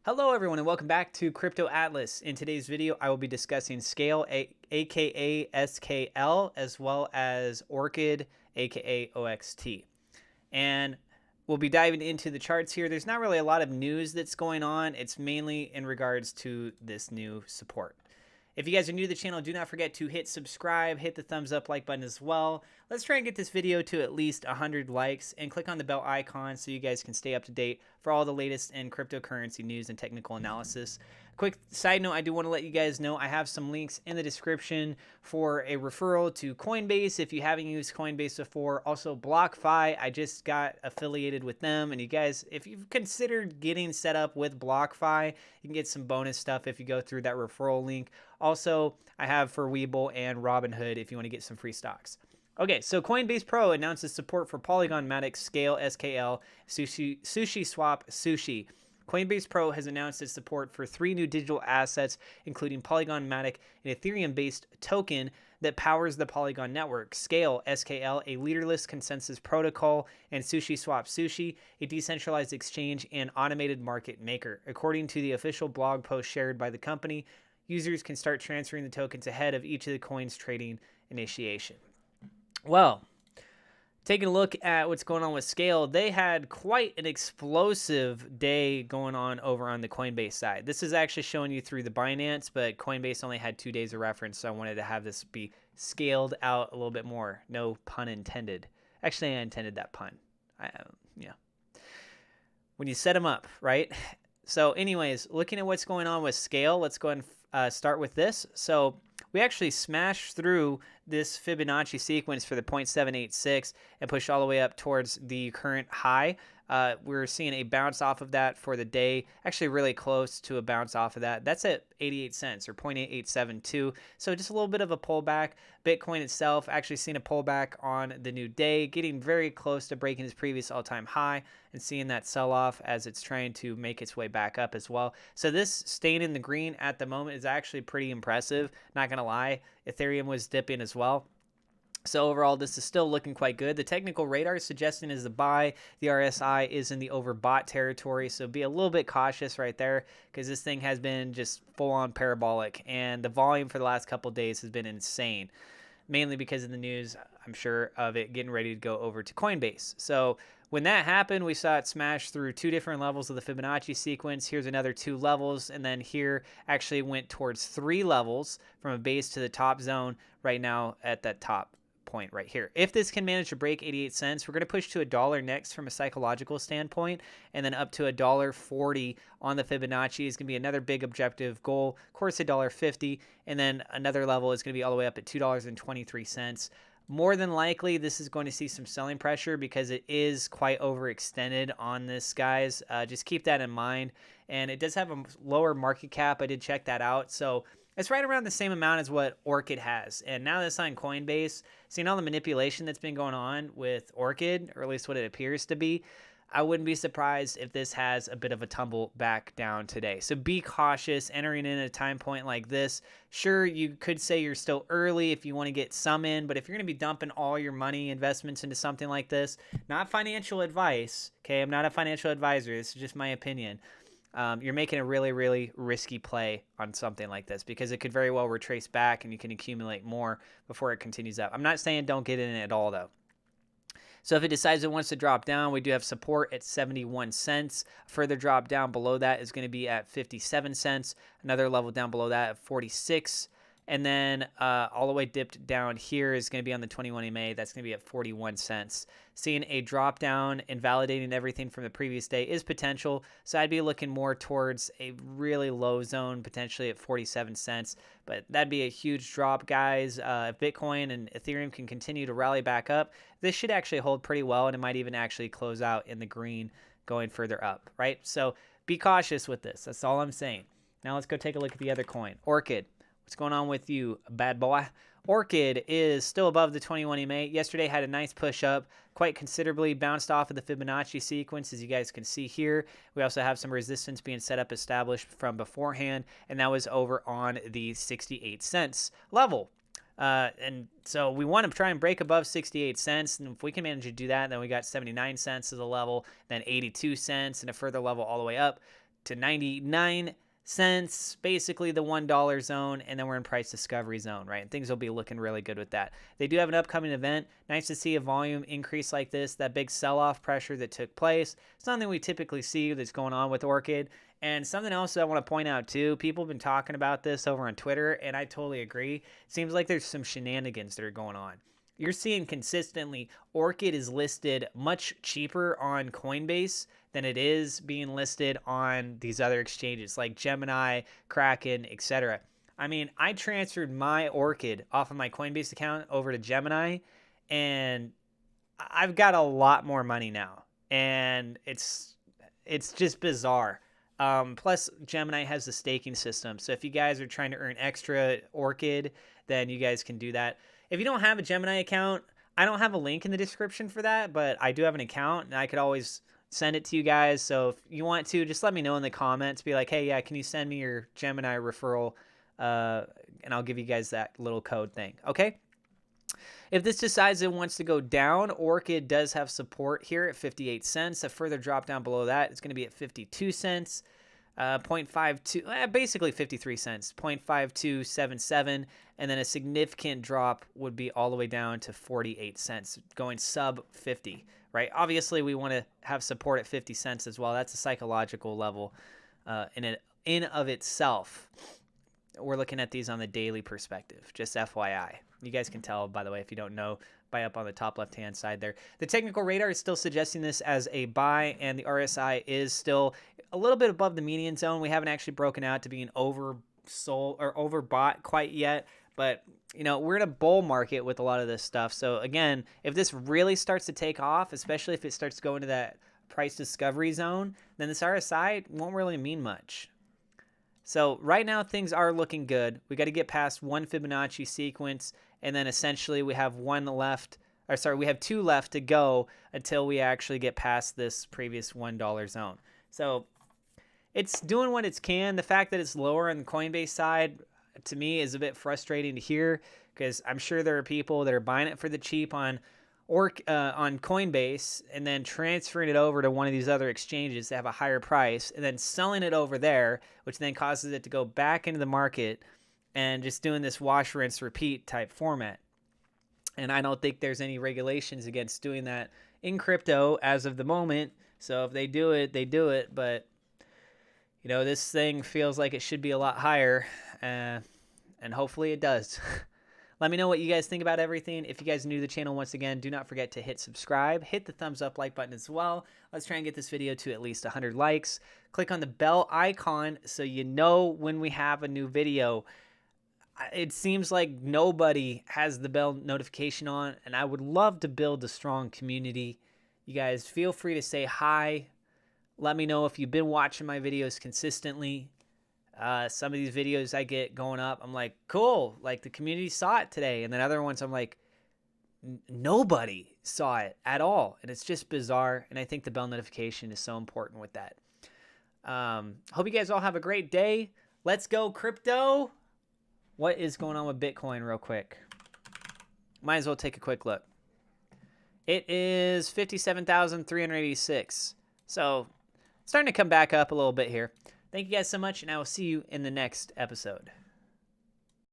Hello everyone and welcome back to Crypto Atlas. In today's video, I will be discussing SKALE, aka SKL, as well as Orchid, aka OXT. And we'll be diving into the charts here. There's not really a lot of news that's going on. It's mainly in regards to this new support. If you guys are new to the channel, do not forget to hit subscribe, hit the thumbs up like button as well. Let's try and get this video to at least 100 likes and click on the bell icon so you guys can stay up to date for all the latest in cryptocurrency news and technical analysis. Quick side note, I do want to let you guys know I have some links in the description for a referral to Coinbase if you haven't used Coinbase before. Also, BlockFi, I just got affiliated with them. And you guys, if you've considered getting set up with BlockFi, you can get some bonus stuff if you go through that referral link. Also, I have for Webull and Robinhood if you want to get some free stocks. Okay, so Coinbase Pro announces support for Polygon Matic, SKALE, SKL, Sushi Swap, Sushi. Coinbase Pro has announced its support for 3 new digital assets, including Polygon Matic, an Ethereum-based token that powers the Polygon network, SKALE, SKL, a leaderless consensus protocol, and Sushi Swap Sushi, a decentralized exchange and automated market maker. According to the official blog post shared by the company, users can start transferring the tokens ahead of each of the coins' trading initiation. Well, taking a look at what's going on with SKALE, they had quite an explosive day going on over on the Coinbase side. This is actually showing you through the Binance, but Coinbase only had 2 days of reference, so I wanted to have this be scaled out a little bit more. No pun intended. Actually, I intended that pun. Yeah. When you set them up, right? So anyways, looking at what's going on with SKALE, let's go ahead and start with this. So we actually smashed through this Fibonacci sequence for the 0.786 and pushed all the way up towards the current high. We're seeing a bounce off of that for the day, actually really close to a bounce off of that. That's at 88 cents or 0.8872. So just a little bit of a pullback. Bitcoin itself actually seeing a pullback on the new day, getting very close to breaking its previous all-time high and seeing that sell off as it's trying to make its way back up as well. So this staying in the green at the moment is actually pretty impressive. Not going to lie, Ethereum was dipping as well. So overall, this is still looking quite good. The technical radar is suggesting is the buy. The RSI is in the overbought territory, so be a little bit cautious right there because this thing has been just full-on parabolic, and the volume for the last couple of days has been insane, mainly because of the news, I'm sure, of it getting ready to go over to Coinbase. So when that happened, we saw it smash through 2 different levels of the Fibonacci sequence. Here's another 2 levels, and then here actually went towards 3 levels from a base to the top zone right now at that top point right here. If this can manage to break 88 cents, we're going to push to $1 next from a psychological standpoint, and then up to $1.40 on the Fibonacci is going to be another big objective goal. Of course, $1.50, and then another level is going to be all the way up at $2.23. More than likely, this is going to see some selling pressure because it is quite overextended on this, guys. Just keep that in mind. And it does have a lower market cap. I did check that out. So it's right around the same amount as what Orchid has. And now that's on Coinbase, seeing all the manipulation that's been going on with Orchid, or at least what it appears to be, I wouldn't be surprised if this has a bit of a tumble back down today. So be cautious entering in at a time point like this. Sure, you could say you're still early if you want to get some in, but if you're going to be dumping all your money investments into something like this, not financial advice, okay? I'm not a financial advisor. This is just my opinion. You're making a really, really risky play on something like this because it could very well retrace back and you can accumulate more before it continues up. I'm not saying don't get in it at all, though. So if it decides it wants to drop down, we do have support at 71 cents. Further drop down below that is going to be at 57 cents. Another level down below that at 46. And then all the way dipped down here is going to be on the 21 EMA. That's going to be at 41 cents. Seeing a drop down and validating everything from the previous day is potential. So I'd be looking more towards a really low zone, potentially at 47 cents. But that'd be a huge drop, guys. If Bitcoin and Ethereum can continue to rally back up, this should actually hold pretty well, and it might even actually close out in the green going further up, right? So be cautious with this. That's all I'm saying. Now let's go take a look at the other coin, Orchid. What's going on with you, bad boy? Orchid is still above the 21 EMA. Yesterday had a nice push up, quite considerably bounced off of the Fibonacci sequence, as you guys can see here. We also have some resistance being set up, established from beforehand, and that was over on the 68 cents level. And so we want to try and break above 68 cents. And if we can manage to do that, then we got 79 cents as a level, then 82 cents, and a further level all the way up to 99 cents, basically the $1 zone, and then we're in price discovery zone, right? And things will be looking really good with that. They do have an upcoming event. Nice to see a volume increase like this. That big sell-off pressure that took place, something we typically see that's going on with Orchid. And something else that I want to point out too, people have been talking about this over on Twitter, and I totally agree. It seems like there's some shenanigans that are going on. You're seeing consistently Orchid is listed much cheaper on Coinbase than it is being listed on these other exchanges like Gemini, Kraken, etc. I mean, I transferred my Orchid off of my Coinbase account over to Gemini, and I've got a lot more money now, and it's just bizarre. Plus, Gemini has the staking system, so if you guys are trying to earn extra Orchid, then you guys can do that. If you don't have a Gemini account, I don't have a link in the description for that, but I do have an account, and I could always send it to you guys. So if you want to, just let me know in the comments. Be like, hey, yeah, can you send me your Gemini referral? And I'll give you guys that little code thing, okay? If this decides it wants to go down, Orchid does have support here at 58 cents. A further drop down below that, it's going to be at 52 cents. 0.52, basically 53 cents, 0.5277, and then a significant drop would be all the way down to 48 cents, going sub 50, right? Obviously, we want to have support at 50 cents as well. That's a psychological level in of itself. We're looking at these on the daily perspective, just FYI. You guys can tell, by the way, if you don't know, by up on the top left-hand side there. The technical radar is still suggesting this as a buy, and the RSI is still a little bit above the median zone. We haven't actually broken out to being oversold or overbought quite yet, but you know, we're in a bull market with a lot of this stuff. So again, if this really starts to take off, especially if it starts to go into that price discovery zone, then this RSI won't really mean much. So right now things are looking good. We got to get past one Fibonacci sequence, and then essentially we have we have two left to go until we actually get past this previous $1 zone. So it's doing what it can. The fact that it's lower on the Coinbase side, to me, is a bit frustrating to hear, because I'm sure there are people that are buying it for the cheap on Coinbase and then transferring it over to one of these other exchanges that have a higher price and then selling it over there, which then causes it to go back into the market and just doing this wash, rinse, repeat type format. And I don't think there's any regulations against doing that in crypto as of the moment. So if they do it, they do it. But, you know, this thing feels like it should be a lot higher, and hopefully it does. Let me know what you guys think about everything. If you guys are new to the channel, once again, do not forget to hit subscribe. Hit the thumbs up like button as well. Let's try and get this video to at least 100 likes. Click on the bell icon so you know when we have a new video. It seems like nobody has the bell notification on, and I would love to build a strong community. You guys feel free to say hi. Let me know if you've been watching my videos consistently. Some of these videos I get going up, I'm like, cool, like the community saw it today. And then other ones I'm like, nobody saw it at all. And it's just bizarre. And I think the bell notification is so important with that. Hope you guys all have a great day. Let's go crypto. What is going on with Bitcoin real quick? Might as well take a quick look. It is 57,386. So starting to come back up a little bit here. Thank you guys so much, and I will see you in the next episode.